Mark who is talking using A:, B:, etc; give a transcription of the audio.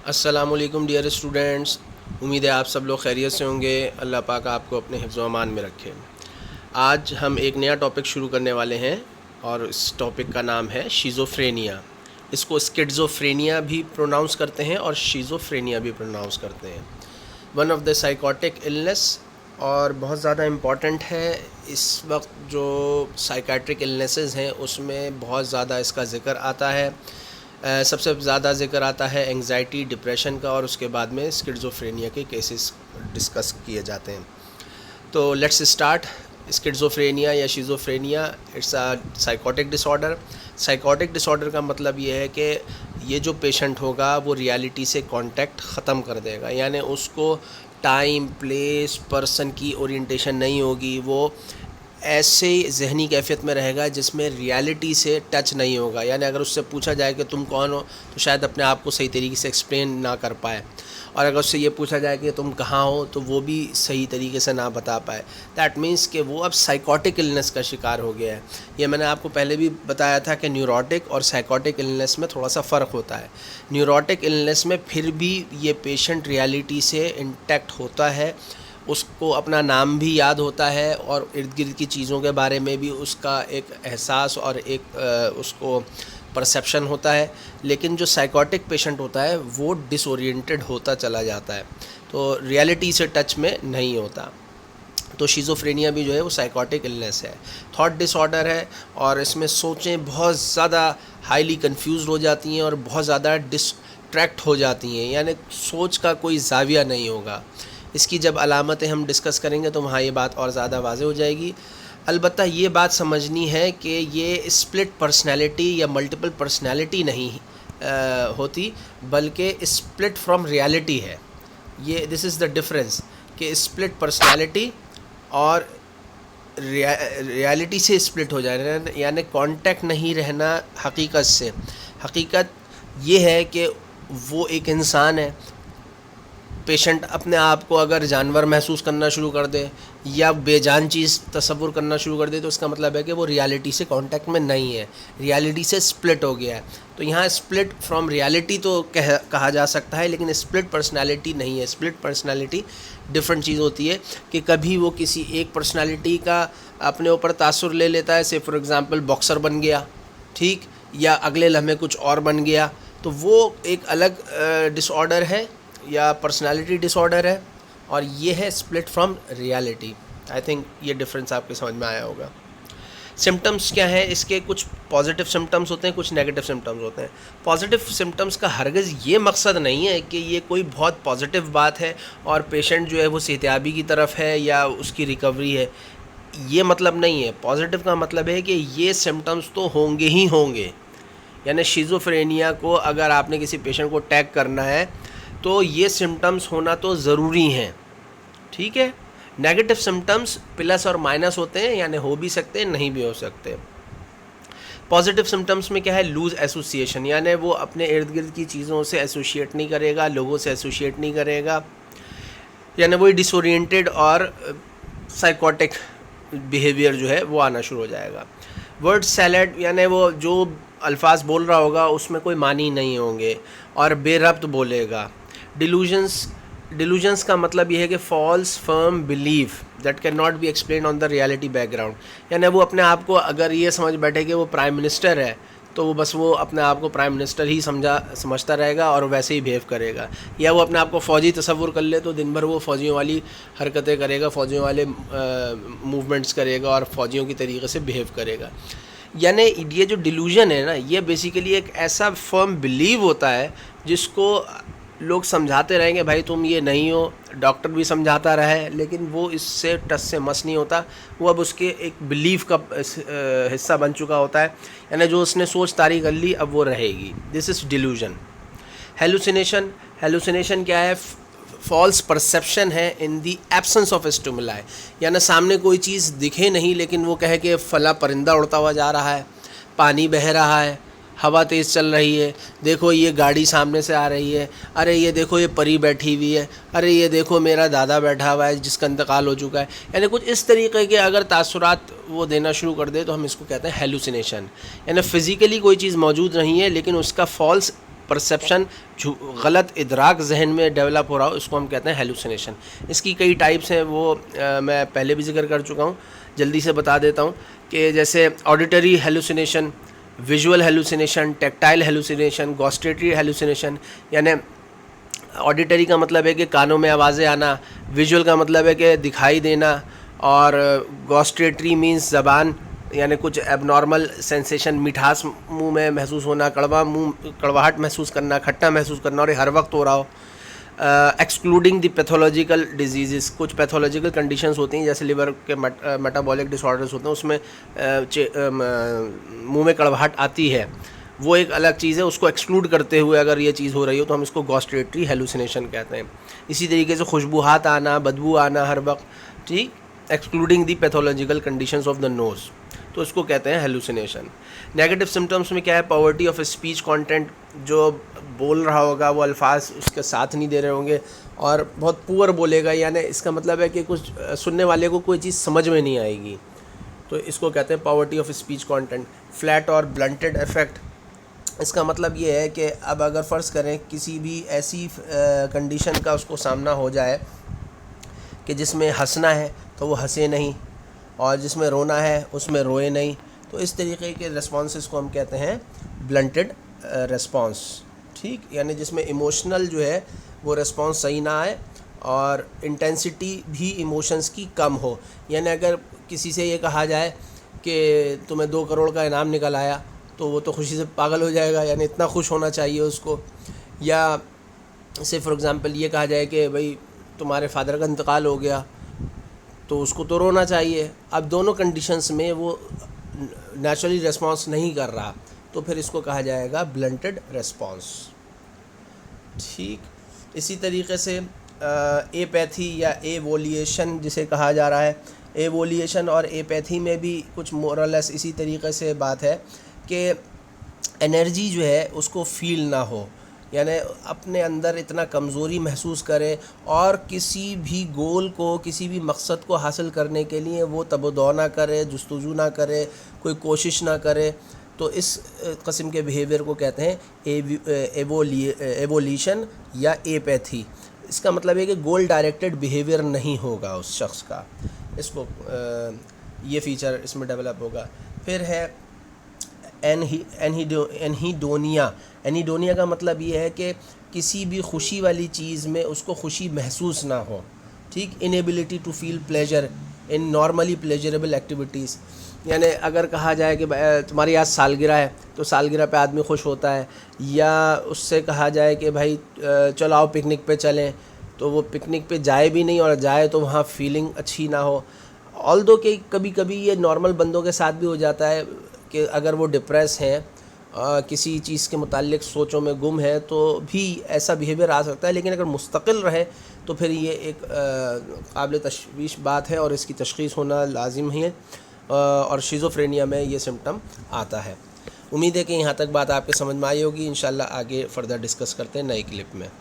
A: السلام علیکم dear students, امید ہے آپ سب لوگ خیریت سے ہوں گے۔ اللہ پاک آپ کو اپنے حفظ و امان میں رکھے۔ آج ہم ایک نیا ٹاپک شروع کرنے والے ہیں اور اس ٹاپک کا نام ہے شیزوفرینیا۔ اس کو اسکیزوفرینیا بھی پروناؤنس کرتے ہیں اور شیزوفرینیا بھی پروناؤنس کرتے ہیں۔ One of the psychotic illness, اور بہت زیادہ امپورٹنٹ ہے۔ اس وقت جو سائیکیٹرک النسز ہیں اس میں بہت زیادہ اس کا ذکر آتا ہے۔ سب سے زیادہ ذکر آتا ہے انگزائٹی، ڈپریشن کا، اور اس کے بعد میں اسکیزوفرینیا کے کیسز ڈسکس کیے جاتے ہیں۔ تو لیٹس اسٹارٹ۔ اسکیزوفرینیا یا schizophrenia it's a psychotic disorder. Psychotic disorder کا مطلب یہ ہے کہ یہ جو پیشنٹ ہوگا وہ ریالٹی سے کانٹیکٹ ختم کر دے گا، یعنی اس کو ٹائم، پلیس، پرسن کی اورینٹیشن نہیں ہوگی۔ وہ ایسے ذہنی کیفیت میں رہے گا جس میں ریالٹی سے ٹچ نہیں ہوگا، یعنی اگر اس سے پوچھا جائے کہ تم کون ہو تو شاید اپنے آپ کو صحیح طریقے سے ایکسپلین نہ کر پائے، اور اگر اس سے یہ پوچھا جائے کہ تم کہاں ہو تو وہ بھی صحیح طریقے سے نہ بتا پائے۔ دیٹ مینس کہ وہ اب سائیکوٹک النس کا شکار ہو گیا ہے۔ یہ میں نے آپ کو پہلے بھی بتایا تھا کہ نیوروٹک اور سائیکوٹک النس میں تھوڑا سا فرق ہوتا ہے۔ نیوروٹک النس میں پھر بھی یہ پیشنٹ ریالٹی سے انٹیکٹ ہوتا ہے، اس کو اپنا نام بھی یاد ہوتا ہے اور ارد گرد کی چیزوں کے بارے میں بھی اس کا ایک احساس اور ایک اس کو پرسیپشن ہوتا ہے۔ لیکن جو سائیکوٹک پیشنٹ ہوتا ہے وہ ڈس اورینٹڈ ہوتا چلا جاتا ہے، تو ریالٹی سے ٹچ میں نہیں ہوتا۔ تو شیزوفرینیا بھی جو ہے وہ سائیکوٹک النس ہے، تھاٹ ڈس آرڈر ہے، اور اس میں سوچیں بہت زیادہ ہائیلی کنفیوزڈ ہو جاتی ہیں اور بہت زیادہ ڈسٹریکٹ ہو جاتی ہیں، یعنی سوچ کا کوئی زاویہ نہیں ہوگا۔ اس کی جب علامتیں ہم ڈسکس کریں گے تو وہاں یہ بات اور زیادہ واضح ہو جائے گی۔ البتہ یہ بات سمجھنی ہے کہ یہ اسپلٹ پرسنالٹی یا ملٹیپل پرسنالٹی نہیں ہوتی، بلکہ اسپلٹ فرام ریالٹی ہے۔ یہ دس از دا ڈفرینس کہ اسپلٹ پرسنالٹی اور ریالٹی سے اسپلٹ ہو جانا، یعنی کانٹیکٹ نہیں رہنا حقیقت سے۔ حقیقت یہ ہے کہ وہ ایک انسان ہے۔ پیشنٹ اپنے آپ کو اگر جانور محسوس کرنا شروع کر دے یا بے جان چیز تصور کرنا شروع کر دے تو اس کا مطلب ہے کہ وہ ریالٹی سے کانٹیکٹ میں نہیں ہے، ریالٹی سے اسپلٹ ہو گیا ہے۔ تو یہاں اسپلٹ فرام ریالٹی تو کہا جا سکتا ہے، لیکن اسپلٹ پرسنالٹی نہیں ہے۔ اسپلٹ پرسنالٹی ڈفرینٹ چیز ہوتی ہے کہ کبھی وہ کسی ایک پرسنالٹی کا اپنے اوپر تاثر لے لیتا ہے، سے فار ایگزامپل باکسر بن گیا، ٹھیک، یا اگلے لمحے کچھ اور بن گیا، تو وہ ایک الگ ڈس آرڈر ہے یا پرسنالٹی ڈس آرڈر ہے، اور یہ ہے split from reality. I think یہ ڈفرینس آپ کے سمجھ میں آیا ہوگا۔ سمٹمس کیا ہیں اس کے؟ کچھ پازیٹیو سمٹمس ہوتے ہیں، کچھ نیگیٹو سمٹمس ہوتے ہیں۔ پازیٹیو سمٹمس کا ہرگز یہ مقصد نہیں ہے کہ یہ کوئی بہت پازیٹیو بات ہے اور پیشنٹ جو ہے وہ صحتیابی کی طرف ہے یا اس کی ریکوری ہے، یہ مطلب نہیں ہے۔ پازیٹیو کا مطلب ہے کہ یہ سمٹمس تو ہوں گے ہی ہوں گے، یعنی شیزوفرینیا کو اگر آپ نے کسی پیشنٹ کو ٹیگ کرنا ہے تو یہ سمٹمس ہونا تو ضروری ہیں، ٹھیک ہے۔ نیگیٹو سمٹمس پلس اور مائنس ہوتے ہیں، یعنی ہو بھی سکتے ہیں، نہیں بھی ہو سکتے۔ پازیٹیو سمٹمس میں کیا ہے؟ لوز ایسوسیشن، یعنی وہ اپنے ارد گرد کی چیزوں سے ایسوشیٹ نہیں کرے گا، لوگوں سے ایسوشیٹ نہیں کرے گا، یعنی وہی ڈس اورینٹڈ اور سائیکوٹک بیہیویئر جو ہے وہ آنا شروع ہو جائے گا۔ ورڈ سیلڈ، یعنی وہ جو الفاظ بول رہا ہوگا اس میں کوئی معنی نہیں ہوں گے اور بے ربط بولے گا۔ ڈیلوژنس کا مطلب یہ ہے کہ false firm belief that can not be explain on the reality background, یعنی وہ اپنے آپ کو اگر یہ سمجھ بیٹھے کہ وہ پرائم منسٹر ہے تو وہ بس وہ اپنے آپ کو پرائم منسٹر ہی سمجھتا رہے گا اور ویسے ہی بیہیو کرے گا، یا وہ اپنے آپ کو فوجی تصور کر لے تو دن بھر وہ فوجیوں والی حرکتیں کرے گا، فوجیوں والے موومنٹس کرے گا اور فوجیوں کی طریقے سے بیہیو کرے گا۔ یعنی یہ جو ڈیلوژن ہے نا، یہ بیسیکلی ایک ایسا فرم بلیو ہوتا ہے جس کو لوگ سمجھاتے رہیں گے بھائی تم یہ نہیں ہو، ڈاکٹر بھی سمجھاتا رہے، لیکن وہ اس سے ٹس سے مس نہیں ہوتا، وہ اب اس کے ایک بلیف کا حصہ بن چکا ہوتا ہے، یعنی جو اس نے سوچ طاری کر لی اب وہ رہے گی۔ دس از ڈیلوژن۔ ہیلوسینیشن کیا ہے؟ فالس پرسیپشن ہے ان دی ایبسنس آف اسٹیمولائی، یعنی سامنے کوئی چیز دکھے نہیں لیکن وہ کہے کہ فلاں پرندہ اڑتا ہوا جا رہا ہے، پانی بہہ رہا ہے، ہوا تیز چل رہی ہے، دیکھو یہ گاڑی سامنے سے آ رہی ہے، ارے یہ دیکھو یہ پری بیٹھی ہوئی ہے، ارے یہ دیکھو میرا دادا بیٹھا ہوا ہے جس کا انتقال ہو چکا ہے، یعنی کچھ اس طریقے کے اگر تاثرات وہ دینا شروع کر دے تو ہم اس کو کہتے ہیں ہیلوسینیشن، یعنی فزیکلی کوئی چیز موجود نہیں ہے لیکن اس کا فالس پرسیپشن غلط ادراک ذہن میں ڈیولپ ہو رہا ہو، اس کو ہم کہتے ہیں ہیلوسینیشن. اس کی کئی ٹائپس ہیں، وہ میں پہلے بھی ذکر کر چکا ہوں، جلدی سے بتا دیتا ہوں کہ جیسے auditory hallucination, visual hallucination, tactile hallucination, gustatory hallucination. یعنی آڈیٹری کا مطلب ہے کہ کانوں میں آوازیں آنا، ویژول کا مطلب ہے کہ دکھائی دینا، اور گوسٹیٹری مینس زبان، یعنی کچھ ایب نارمل سینسیشن، مٹھاس منہ میں محسوس ہونا، کڑواہٹ محسوس کرنا، کھٹا محسوس کرنا، اور یہ ہر وقت ہو رہا ہو. ایکسکلوڈنگ دی پیتھولوجیکل ڈیزیزز، کچھ پیتھولوجیکل کنڈیشنز ہوتی ہیں جیسے لیور کے میٹابولک ڈس آرڈرز ہوتے ہیں، اس میں منہ میں کڑواہٹ آتی ہے، وہ ایک الگ چیز ہے. اس کو ایکسکلوڈ کرتے ہوئے اگر یہ چیز ہو رہی ہو تو ہم اس کو گوسٹیٹری ہیلوسینیشن کہتے ہیں. اسی طریقے سے خوشبوہات آنا، بدبو آنا ہر وقت، ٹھیک، excluding the pathological conditions of the nose, تو اس کو کہتے ہیں ہیلوسینیشن. نیگیٹو سمٹمس میں کیا ہے؟ پاورٹی آف اسپیچ کانٹینٹ، جو بول رہا ہوگا وہ الفاظ اس کے ساتھ نہیں دے رہے ہوں گے اور بہت پور بولے گا، یعنی اس کا مطلب ہے کہ کچھ سننے والے کو کوئی چیز سمجھ میں نہیں آئے گی، تو اس کو کہتے ہیں poverty of speech content. Flat اور بلنٹڈ افیکٹ، اس کا مطلب یہ ہے کہ اب اگر فرض کریں کسی بھی ایسی کنڈیشن کا اس کو سامنا ہو جائے کہ جس میں ہنسنا ہے تو وہ ہنسے نہیں، اور جس میں رونا ہے اس میں روئے نہیں، تو اس طریقے کے ریسپانسز کو ہم کہتے ہیں بلنٹڈ ریسپانس. ٹھیک، یعنی جس میں ایموشنل جو ہے وہ ریسپانس صحیح نہ آئے اور انٹینسٹی بھی ایموشنز کی کم ہو. یعنی اگر کسی سے یہ کہا جائے کہ تمہیں 2 کروڑ کا انعام نکل آیا تو وہ تو خوشی سے پاگل ہو جائے گا، یعنی اتنا خوش ہونا چاہیے اس کو. یا سے فار ایگزامپل یہ کہا جائے کہ بھئی تمہارے فادر کا انتقال ہو گیا تو اس کو تو رونا چاہیے. اب دونوں کنڈیشنز میں وہ نیچرلی ریسپانس نہیں کر رہا تو پھر اس کو کہا جائے گا بلنٹڈ ریسپانس. ٹھیک، اسی طریقے سے ایپیتھی یا ایوولیشن جسے کہا جا رہا ہے، ایوولیشن اور ایپیتھی میں بھی کچھ مورلیس اسی طریقے سے بات ہے کہ انرجی جو ہے اس کو فیل نہ ہو، یعنی اپنے اندر اتنا کمزوری محسوس کرے اور کسی بھی گول کو، کسی بھی مقصد کو حاصل کرنے کے لیے وہ تب و دو نہ کرے، جستجو نہ کرے، کوئی کوشش نہ کرے، تو اس قسم کے بیہیویئر کو کہتے ہیں ایوولیشن یا ایپیتھی. اس کا مطلب ہے کہ گول ڈائریکٹڈ بیہیویئر نہیں ہوگا اس شخص کا، اس کو یہ فیچر اس میں ڈیولپ ہوگا. پھر ہے انہیڈونیا. انہیڈونیا کا مطلب یہ ہے کہ کسی بھی خوشی والی چیز میں اس کو خوشی محسوس نہ ہو. ٹھیک، inability to feel pleasure in normally pleasurable activities. یعنی اگر کہا جائے کہ تمہاری آج سالگرہ ہے تو سالگرہ پہ آدمی خوش ہوتا ہے، یا اس سے کہا جائے کہ بھائی چلو آؤ پکنک پہ چلیں، تو وہ پکنک پہ جائے بھی نہیں، اور جائے تو وہاں فیلنگ اچھی نہ ہو. آلدو کہ کبھی کبھی یہ نارمل بندوں کے ساتھ بھی ہو جاتا ہے کہ اگر وہ ڈپریس ہیں، کسی چیز کے متعلق سوچوں میں گم ہے، تو بھی ایسا بیہیویئر آ سکتا ہے. لیکن اگر مستقل رہے تو پھر یہ ایک قابل تشویش بات ہے اور اس کی تشخیص ہونا لازم ہے، اور شیزوفرینیا میں یہ سمٹم آتا ہے. امید ہے کہ یہاں تک بات آپ کے سمجھ میں آئی ہوگی. انشاءاللہ آگے فردر ڈسکس کرتے ہیں نئی کلپ میں.